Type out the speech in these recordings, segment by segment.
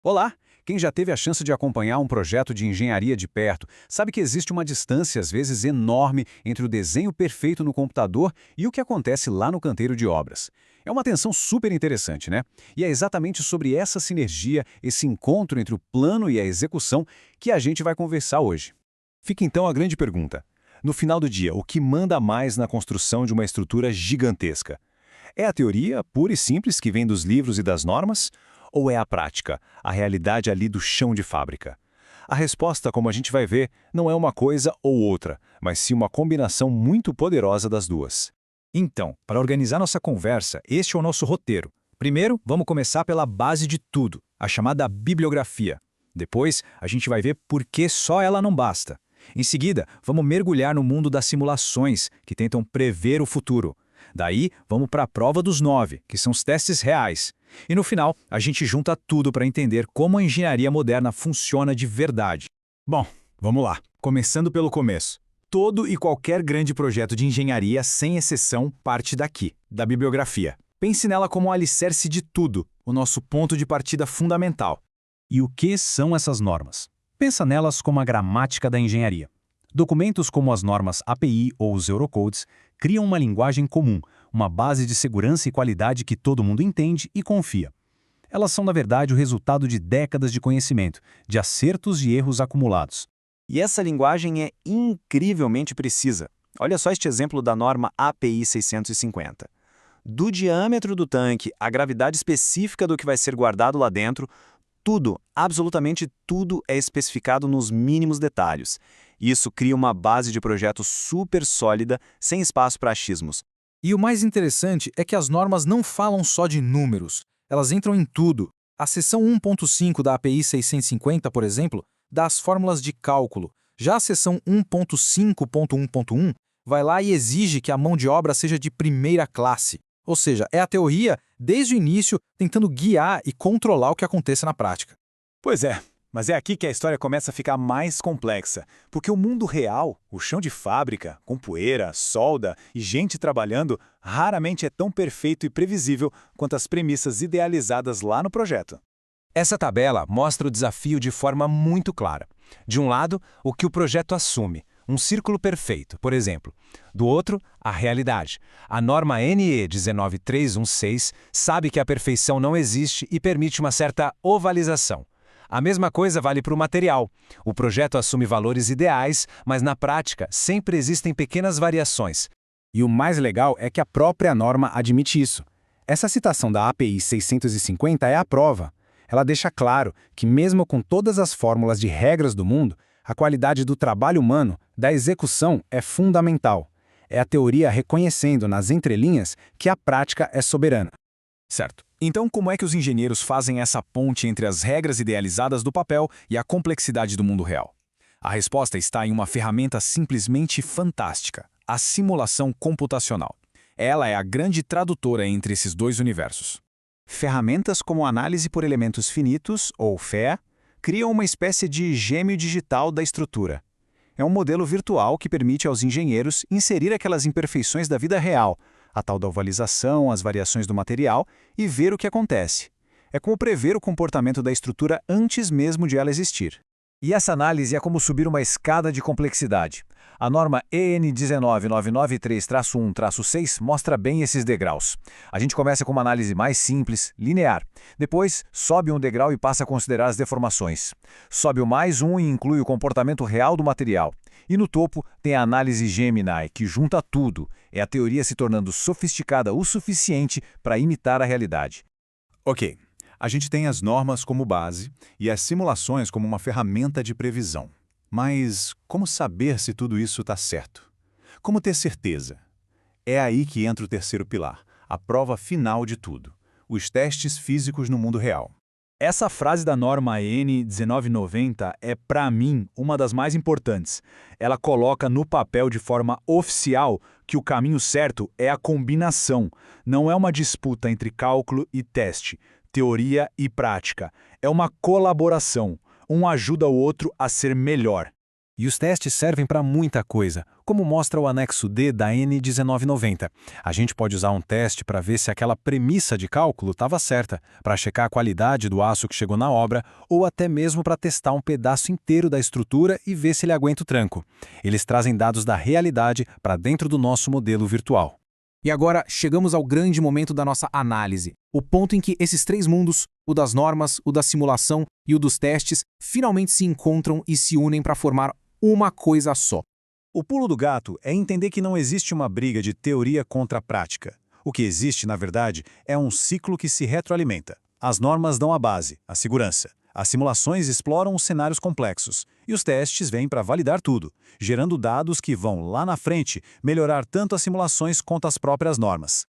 Olá! Quem já teve a chance de acompanhar um projeto de engenharia de perto, sabe que existe uma distância, às vezes enorme, entre o desenho perfeito no computador e o que acontece lá no canteiro de obras. É uma tensão super interessante, né? E é exatamente sobre essa sinergia, esse encontro entre o plano e a execução, que a gente vai conversar hoje. Fica então a grande pergunta. No final do dia, o que manda mais na construção de uma estrutura gigantesca? É a teoria pura e simples que vem dos livros e das normas? Ou é a prática, a realidade ali do chão de fábrica? A resposta, como a gente vai ver, não é uma coisa ou outra, mas sim uma combinação muito poderosa das duas. Então, para organizar nossa conversa, este é o nosso roteiro. Primeiro, vamos começar pela base de tudo, a chamada bibliografia. Depois, a gente vai ver por que só ela não basta. Em seguida, vamos mergulhar no mundo das simulações, que tentam prever o futuro. Daí, vamos para a prova dos 9, que são os testes reais. E no final, a gente junta tudo para entender como a engenharia moderna funciona de verdade. Bom, vamos lá. Começando pelo começo. Todo e qualquer grande projeto de engenharia, sem exceção, parte daqui, da bibliografia. Pense nela como o alicerce de tudo, o nosso ponto de partida fundamental. E o que são essas normas? Pensa nelas como a gramática da engenharia. Documentos como as normas API ou os Eurocodes criam uma linguagem comum, uma base de segurança e qualidade que todo mundo entende e confia. Elas são, na verdade, o resultado de décadas de conhecimento, de acertos e erros acumulados. E essa linguagem é incrivelmente precisa. Olha só este exemplo da norma API 650. Do diâmetro do tanque à gravidade específica do que vai ser guardado lá dentro, tudo, absolutamente tudo é especificado nos mínimos detalhes. Isso cria uma base de projeto super sólida, sem espaço para achismos. E o mais interessante é que as normas não falam só de números, elas entram em tudo. A seção 1.5 da API 650, por exemplo, dá as fórmulas de cálculo. Já a seção 1.5.1.1 vai lá e exige que a mão de obra seja de primeira classe. Ou seja, é a teoria, desde o início, tentando guiar e controlar o que aconteça na prática. Pois é, mas é aqui que a história começa a ficar mais complexa, porque o mundo real, o chão de fábrica, com poeira, solda e gente trabalhando, raramente é tão perfeito e previsível quanto as premissas idealizadas lá no projeto. Essa tabela mostra o desafio de forma muito clara. De um lado, o que o projeto assume, um círculo perfeito, por exemplo. Do outro, a realidade. A norma NE 19316 sabe que a perfeição não existe e permite uma certa ovalização. A mesma coisa vale para o material. O projeto assume valores ideais, mas na prática sempre existem pequenas variações. E o mais legal é que a própria norma admite isso. Essa citação da API 650 é a prova. Ela deixa claro que mesmo com todas as fórmulas de regras do mundo, a qualidade do trabalho humano, da execução, é fundamental. É a teoria reconhecendo nas entrelinhas que a prática é soberana. Certo. Então, como é que os engenheiros fazem essa ponte entre as regras idealizadas do papel e a complexidade do mundo real? A resposta está em uma ferramenta simplesmente fantástica, a simulação computacional. Ela é a grande tradutora entre esses dois universos. Ferramentas como análise por elementos finitos, ou FEA, criam uma espécie de gêmeo digital da estrutura. É um modelo virtual que permite aos engenheiros inserir aquelas imperfeições da vida real, a tal da ovalização, as variações do material, e ver o que acontece. É como prever o comportamento da estrutura antes mesmo de ela existir. E essa análise é como subir uma escada de complexidade. A norma EN 19993-1-6 mostra bem esses degraus. A gente começa com uma análise mais simples, linear. Depois, sobe um degrau e passa a considerar as deformações. Sobe o mais um e inclui o comportamento real do material. E no topo tem a análise Gemini, que junta tudo. É a teoria se tornando sofisticada o suficiente para imitar a realidade. Ok. A gente tem as normas como base e as simulações como uma ferramenta de previsão. Mas como saber se tudo isso está certo? Como ter certeza? É aí que entra o terceiro pilar, a prova final de tudo, os testes físicos no mundo real. Essa frase da norma N 1990 é, para mim, uma das mais importantes. Ela coloca no papel de forma oficial que o caminho certo é a combinação, não é uma disputa entre cálculo e teste, teoria e prática. É uma colaboração. Um ajuda o outro a ser melhor. E os testes servem para muita coisa, como mostra o anexo D da N1990. A gente pode usar um teste para ver se aquela premissa de cálculo estava certa, para checar a qualidade do aço que chegou na obra, ou até mesmo para testar um pedaço inteiro da estrutura e ver se ele aguenta o tranco. Eles trazem dados da realidade para dentro do nosso modelo virtual. E agora chegamos ao grande momento da nossa análise, o ponto em que esses três mundos, o das normas, o da simulação e o dos testes, finalmente se encontram e se unem para formar uma coisa só. O pulo do gato é entender que não existe uma briga de teoria contra a prática. O que existe, na verdade, é um ciclo que se retroalimenta. As normas dão a base, a segurança. As simulações exploram os cenários complexos. E os testes vêm para validar tudo, gerando dados que vão, lá na frente, melhorar tanto as simulações quanto as próprias normas.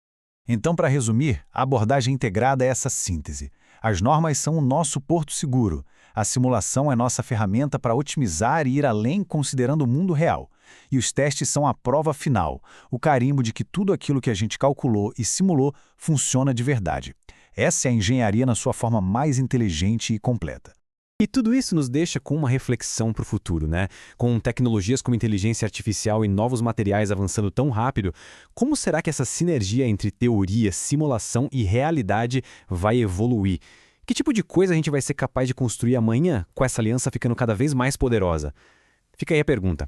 Então, para resumir, a abordagem integrada é essa síntese. As normas são o nosso porto seguro. A simulação é nossa ferramenta para otimizar e ir além considerando o mundo real. E os testes são a prova final, o carimbo de que tudo aquilo que a gente calculou e simulou funciona de verdade. Essa é a engenharia na sua forma mais inteligente e completa. E tudo isso nos deixa com uma reflexão para o futuro, né? Com tecnologias como inteligência artificial e novos materiais avançando tão rápido, como será que essa sinergia entre teoria, simulação e realidade vai evoluir? Que tipo de coisa a gente vai ser capaz de construir amanhã com essa aliança ficando cada vez mais poderosa? Fica aí a pergunta.